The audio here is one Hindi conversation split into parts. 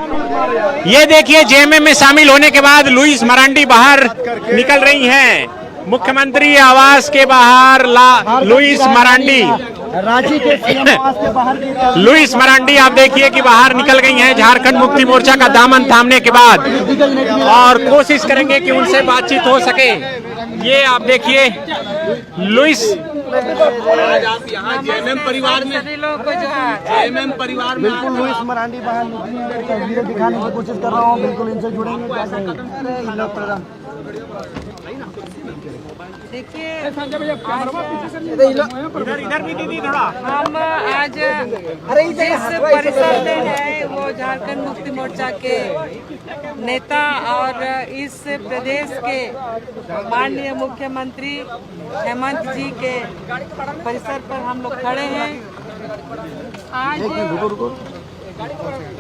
ये देखिए, जेएमएम में शामिल होने के बाद लुइस मरांडी बाहर निकल रही हैं। मुख्यमंत्री आवास के बाहर लुइस मरांडी, रांची के सीएम आवास के बाहर लुइस मरांडी आप देखिए कि बाहर निकल गई हैं झारखंड मुक्ति मोर्चा का दामन थामने के बाद, और कोशिश करेंगे कि उनसे बातचीत हो सके। ये आप देखिए लुइस, आज आप यहाँ जेएमएम परिवार में, जेएमएम परिवार में बिल्कुल लुइस मरांडी बाहर निकली है। तस्वीरें दिखाने की कोशिश कर रहा हूँ, बिल्कुल इनसे जुड़ेंगे। देखिए, इधर भी दीदी थोड़ा, हम आज जिस परिसर में है वो झारखंड मुक्ति मोर्चा के नेता और इस प्रदेश के माननीय मुख्यमंत्री हेमंत जी के परिसर पर हम लोग खड़े हैं। आज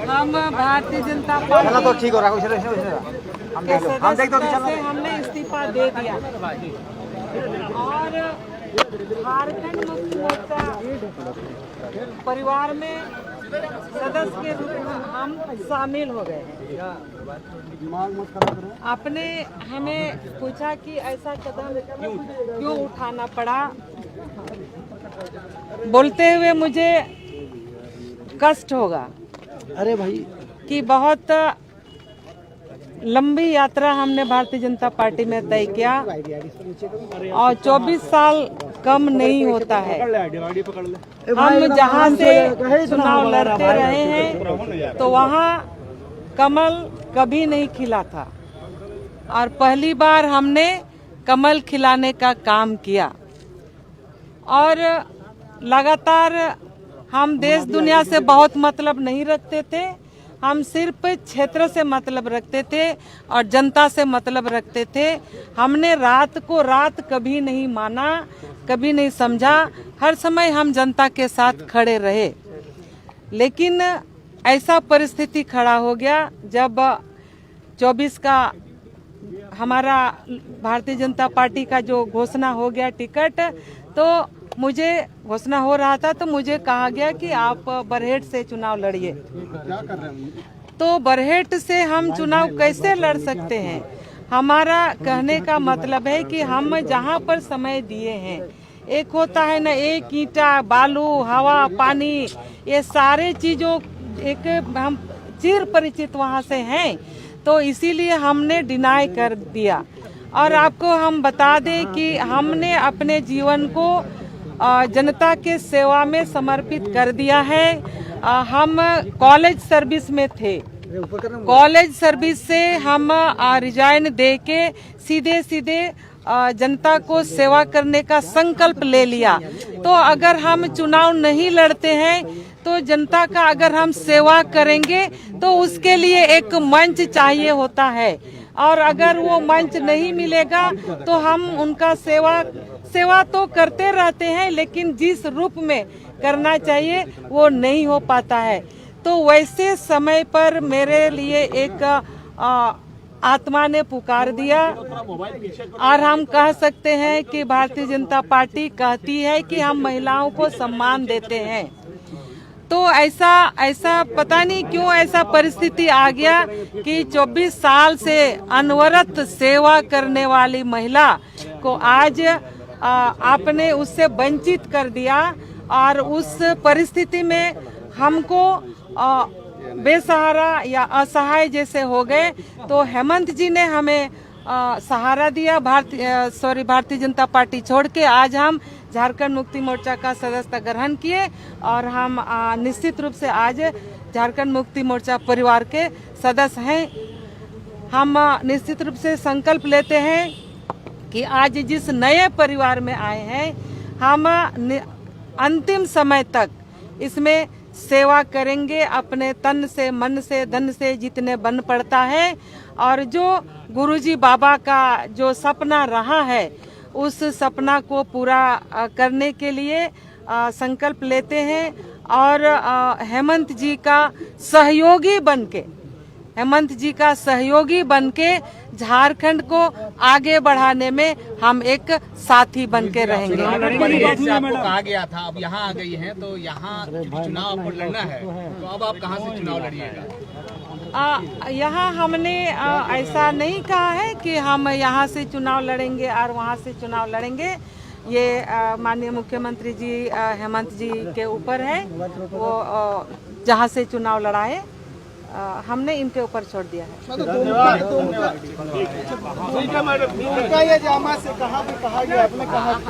हम भारतीय जनता पार्टी तो ठीक हो रहा के सदस्य से हमने इस्तीफा दे दिया और झारखंड मुक्ति मोर्चा परिवार में सदस्य के रूप में हम शामिल हो गए। आपने हमें पूछा कि ऐसा कदम क्यों उठाना पड़ा। बोलते हुए मुझे कष्ट होगा, अरे भाई, कि बहुत लंबी यात्रा हमने भारतीय जनता पार्टी में तय किया और 24 साल कम नहीं होता है। हम जहां से चुनाव लड़ते रहे हैं तो वहां कमल कभी नहीं खिला था और पहली बार हमने कमल खिलाने का काम किया। और लगातार हम देश दुनिया से बहुत मतलब नहीं रखते थे, हम सिर्फ क्षेत्र से मतलब रखते थे और जनता से मतलब रखते थे। हमने रात को रात कभी नहीं माना, कभी नहीं समझा, हर समय हम जनता के साथ खड़े रहे। लेकिन ऐसा परिस्थिति खड़ा हो गया जब 24 का हमारा भारतीय जनता पार्टी का जो घोषणा हो गया टिकट, तो मुझे घोषणा हो रहा था तो मुझे कहा गया कि आप बरहेट से चुनाव लड़िए। तो बरहेट से हम चुनाव कैसे लड़ सकते हैं? हमारा कहने का मतलब है कि हम जहां पर समय दिए हैं, एक होता है ना, एक ईंटा, बालू, हवा, पानी, ये सारे चीजों एक हम चिर परिचित वहां से हैं, तो इसीलिए हमने डिनाई कर दिया। और आपको हम बता दें कि हमने अपने जीवन को जनता के सेवा में समर्पित कर दिया है। हम कॉलेज सर्विस में थे, कॉलेज सर्विस से हम रिजाइन दे के सीधे सीधे जनता को सेवा करने का संकल्प ले लिया। तो अगर हम चुनाव नहीं लड़ते हैं तो जनता का अगर हम सेवा करेंगे तो उसके लिए एक मंच चाहिए होता है, और अगर वो मंच नहीं मिलेगा तो हम उनका सेवा तो करते रहते हैं, लेकिन जिस रूप में करना चाहिए वो नहीं हो पाता है। तो वैसे समय पर मेरे लिए एक आत्मा ने पुकार दिया, और हम कह सकते हैं कि भारतीय जनता पार्टी कहती है कि हम महिलाओं को सम्मान देते हैं। तो ऐसा पता नहीं क्यों ऐसा परिस्थिति आ गया कि 24 साल से अनवरत सेवा करने वाली महिला को आज आपने उससे वंचित कर दिया, और उस परिस्थिति में हमको बेसहारा या असहाय जैसे हो गए। तो हेमंत जी ने हमें सहारा दिया, भारतीय जनता पार्टी छोड़ के आज हम झारखंड मुक्ति मोर्चा का सदस्यता ग्रहण किए, और हम निश्चित रूप से आज झारखंड मुक्ति मोर्चा परिवार के सदस्य हैं। हम निश्चित रूप से संकल्प लेते हैं कि आज जिस नए परिवार में आए हैं, हम अंतिम समय तक इसमें सेवा करेंगे, अपने तन से, मन से, धन से, जितने बन पड़ता है। और जो गुरुजी बाबा का जो सपना रहा है, उस सपना को पूरा करने के लिए संकल्प लेते हैं, और हेमंत जी का सहयोगी बनके झारखंड को आगे बढ़ाने में हम एक साथी बनके रहेंगे। आपको कहा गया था, अब यहाँ आ गई हैं तो यहाँ चुनाव आपको लड़ना है, तो अब आप कहाँ से चुनाव लड़िएगा? यहाँ हमने ऐसा नहीं कहा है कि हम यहाँ से चुनाव लड़ेंगे और वहाँ से चुनाव लड़ेंगे। ये माननीय मुख्यमंत्री जी हेमंत जी के ऊपर है, वो जहाँ से चुनाव लड़ाए, हमने इनके ऊपर छोड़ दिया है।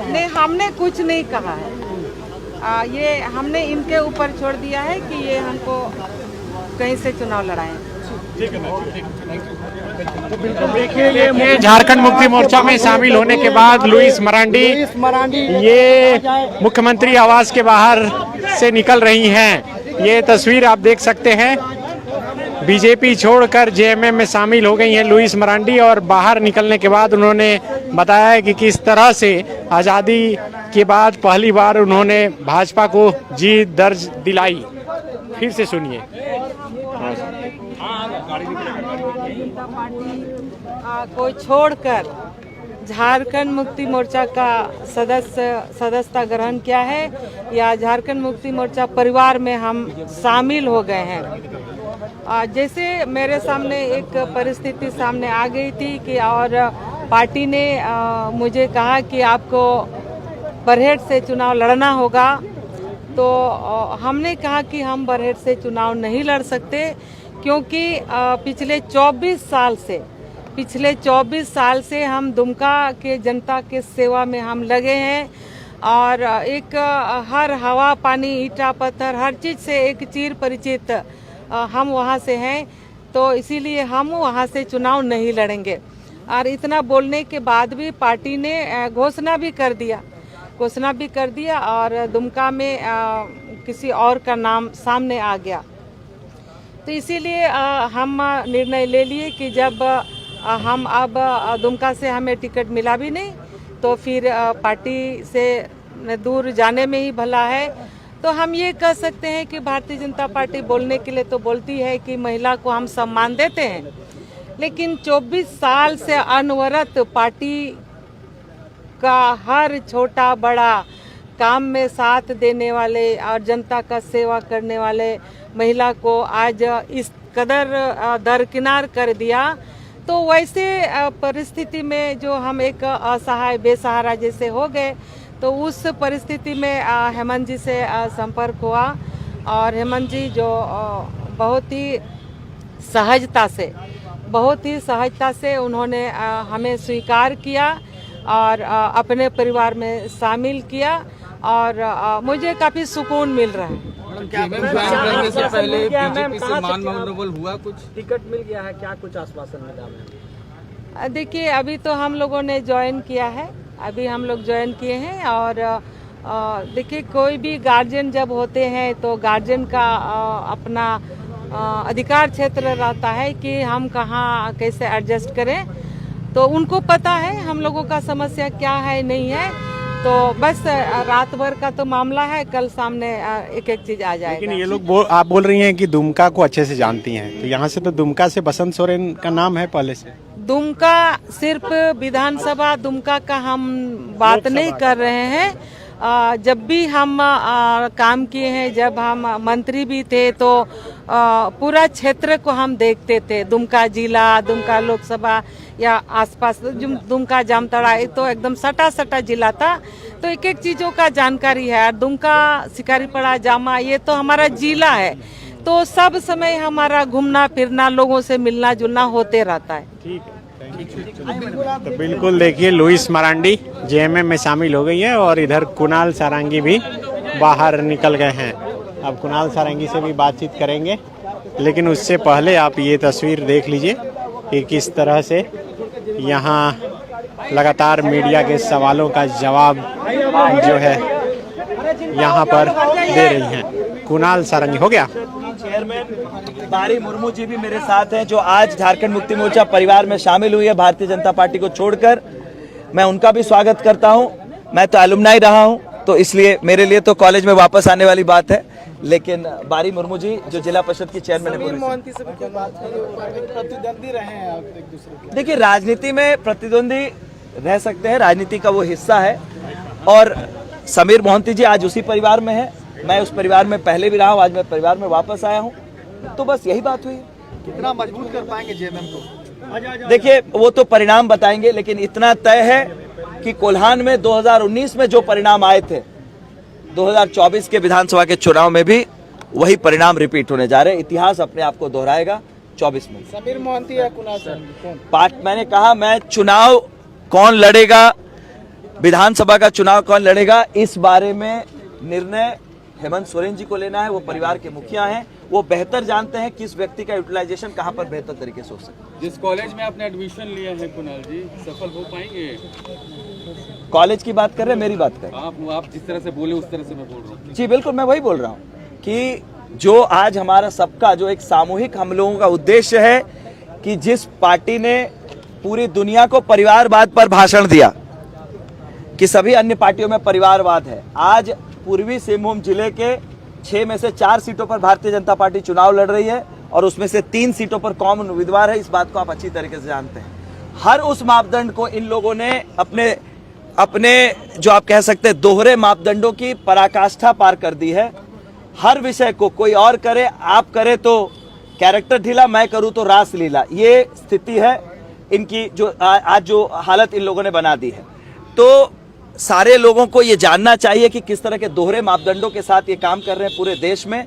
नहीं, हमने कुछ नहीं कहा है। ये हमने इनके ऊपर छोड़ दिया है कि ये हमको कहीं से चुनाव लड़ाएं। देखिए झारखंड मुक्ति मोर्चा में शामिल होने के बाद लुइस मरांडी ये मुख्यमंत्री आवास के बाहर से निकल रही हैं। ये तस्वीर आप देख सकते हैं। बीजेपी छोड़कर जेएमएम में शामिल हो गई हैं लुइस मरांडी, और बाहर निकलने के बाद उन्होंने बताया कि किस तरह से आज़ादी के बाद पहली बार उन्होंने भाजपा को जीत दर्ज दिलाई। फिर से सुनिए। जनता पार्टी को छोड़कर झारखंड मुक्ति मोर्चा का सदस्यता ग्रहण किया है, या झारखंड मुक्ति मोर्चा परिवार में हम शामिल हो गए हैं। जैसे मेरे सामने एक परिस्थिति सामने आ गई थी कि और पार्टी ने मुझे कहा कि आपको बरहेट से चुनाव लड़ना होगा, तो हमने कहा कि हम बरहेट से चुनाव नहीं लड़ सकते, क्योंकि पिछले 24 साल से हम दुमका के जनता के सेवा में हम लगे हैं, और एक हर हवा पानी ईटा पत्थर हर चीज़ से एक चीर परिचित हम वहाँ से हैं, तो इसीलिए हम वहाँ से चुनाव नहीं लड़ेंगे। और इतना बोलने के बाद भी पार्टी ने घोषणा भी कर दिया और दुमका में किसी और का नाम सामने आ गया। तो इसीलिए हम निर्णय ले लिए कि जब हम अब दुमका से हमें टिकट मिला भी नहीं, तो फिर पार्टी से दूर जाने में ही भला है। तो हम ये कह सकते हैं कि भारतीय जनता पार्टी बोलने के लिए तो बोलती है कि महिला को हम सम्मान देते हैं, लेकिन 24 साल से अनवरत पार्टी का हर छोटा बड़ा काम में साथ देने वाले और जनता का सेवा करने वाले महिला को आज इस कदर दरकिनार कर दिया। तो वैसे परिस्थिति में जो हम एक असहाय बेसहारा जैसे हो गए, तो उस परिस्थिति में हेमंत जी से संपर्क हुआ, और हेमंत जी जो बहुत ही सहजता से उन्होंने हमें स्वीकार किया और अपने परिवार में शामिल किया, और मुझे काफ़ी सुकून मिल रहा है। से पहले बीजेपी से मान मनोबल हुआ, कुछ टिकट मिल गया है क्या, कुछ आश्वासन मिला? देखिए, अभी तो हम लोगों ने ज्वाइन किया है, अभी हम लोग ज्वाइन किए हैं, और देखिए कोई भी गार्जियन जब होते हैं तो गार्जियन का अपना अधिकार क्षेत्र रहता है कि हम कहाँ कैसे एडजस्ट करें। तो उनको पता है हम लोगों का समस्या क्या है नहीं है, तो बस रात भर का तो मामला है, कल सामने एक एक चीज आ जाएगा। लेकिन ये लोग आप बोल रही हैं कि दुमका को अच्छे से जानती हैं, तो यहाँ से तो दुमका से बसंत सोरेन का नाम है पहले से। दुमका सिर्फ विधानसभा दुमका का हम बात नहीं कर रहे हैं। जब भी हम काम किए हैं, जब हम मंत्री भी थे, तो पूरा क्षेत्र को हम देखते थे। दुमका जिला, दुमका लोकसभा या आसपास दुमका जामताड़ा, ये तो एकदम सटा जिला था, तो एक एक चीज़ों का जानकारी है। और दुमका, शिकारीपड़ा, जामा, ये तो हमारा जिला है, तो सब समय हमारा घूमना फिरना, लोगों से मिलना जुलना होते रहता है। ठीक है, तो बिल्कुल देखिए लुइस मरांडी जेएमएम में शामिल हो गई है, और इधर कुणाल सारंगी भी बाहर निकल गए हैं। अब कुणाल सारंगी से भी बातचीत करेंगे, लेकिन उससे पहले आप ये तस्वीर देख लीजिए कि किस तरह से यहाँ लगातार मीडिया के सवालों का जवाब जो है यहाँ पर दे रही हैं। कुणाल सारंगी हो गया। चेयरमैन बारी मुर्मू जी भी मेरे साथ हैं, जो आज झारखंड मुक्ति मोर्चा परिवार में शामिल हुई है भारतीय जनता पार्टी को छोड़कर। मैं उनका भी स्वागत करता हूं। मैं तो एलुमनाई रहा हूं, तो इसलिए मेरे लिए तो कॉलेज में वापस आने वाली बात है। लेकिन बारी मुर्मू जी जो जिला परिषद की चेयरमैन है, प्रतिद्वंदी रहे हैं आप एक दूसरे के। देखिए राजनीति में प्रतिद्वंदी रह सकते हैं, राजनीति का वो हिस्सा है। और समीर मोहंती जी आज उसी परिवार में है, मैं उस परिवार में पहले भी रहा हूँ, आज मैं परिवार में वापस आया हूँ, तो बस यही बात हुई। कितना मजबूत कर पाएंगे जेएमएम को? देखिए वो तो परिणाम बताएंगे, लेकिन इतना तय है कि कोल्हान में 2019 में जो परिणाम आए थे, 2024 के विधानसभा के चुनाव में भी वही परिणाम रिपीट होने जा रहे हैं। इतिहास अपने आप को दोहराएगा 24 में। समीर मोहंती या कुणाल सहनी? मैंने कहा मैं चुनाव कौन लड़ेगा, विधानसभा का चुनाव कौन लड़ेगा, इस बारे में निर्णय हेमंत सोरेन जी को लेना है। वो परिवार के मुखिया हैं, वो बेहतर जानते हैं किस व्यक्ति का यूटिलाइजेशन कहां पर बेहतर तरीके से हो सकता है। जिस कॉलेज में आपने एडमिशन लिया है कुणाल जी, सफल हो पाएंगे? कॉलेज की बात कर रहे हैं, मेरी बात कर रहे आप जिस तरह से बोले उस तरह से मैं बोल रहा हूँ। हैं। जी बिल्कुल, मैं वही बोल रहा हूँ कि जो आज हमारा सबका जो एक सामूहिक हम लोगों का उद्देश्य है कि जिस पार्टी ने पूरी दुनिया को परिवारवाद पर भाषण दिया कि सभी अन्य पार्टियों में परिवारवाद है, आज पूर्वी सिंहभूम जिले के 6 में से 4 सीटों पर भारतीय जनता पार्टी चुनाव लड़ रही है और उसमें से 3 सीटों पर कौन उम्मीदवार है, इस बात को आप अच्छी तरीके से जानते हैं। हर उस मापदंड को इन लोगों ने अपने जो आप कह सकते हैं दोहरे मापदंडों की पराकाष्ठा पार कर दी है। हर विषय को कोई और करे, आप करे तो कैरेक्टर ढीला, मैं करूं तो रास लीला, ये स्थिति है इनकी जो आज जो हालत इन लोगों ने बना दी है। तो सारे लोगों को ये जानना चाहिए कि किस तरह के दोहरे मापदंडों के साथ ये काम कर रहे हैं पूरे देश में।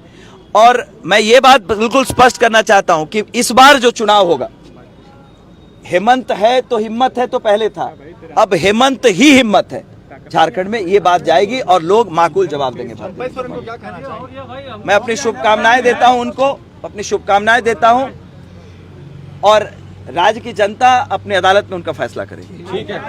और मैं ये बात बिल्कुल स्पष्ट करना चाहता हूं कि इस बार जो चुनाव होगा, हेमंत है तो हिम्मत है तो पहले था, अब हेमंत ही हिम्मत है झारखंड में, ये बात जाएगी और लोग माकूल जवाब देंगे। मैं अपनी शुभकामनाएं देता हूं उनको, अपनी शुभकामनाएं देता हूं और राज्य की जनता अपनी अदालत में उनका फैसला करेगी। ठीक है।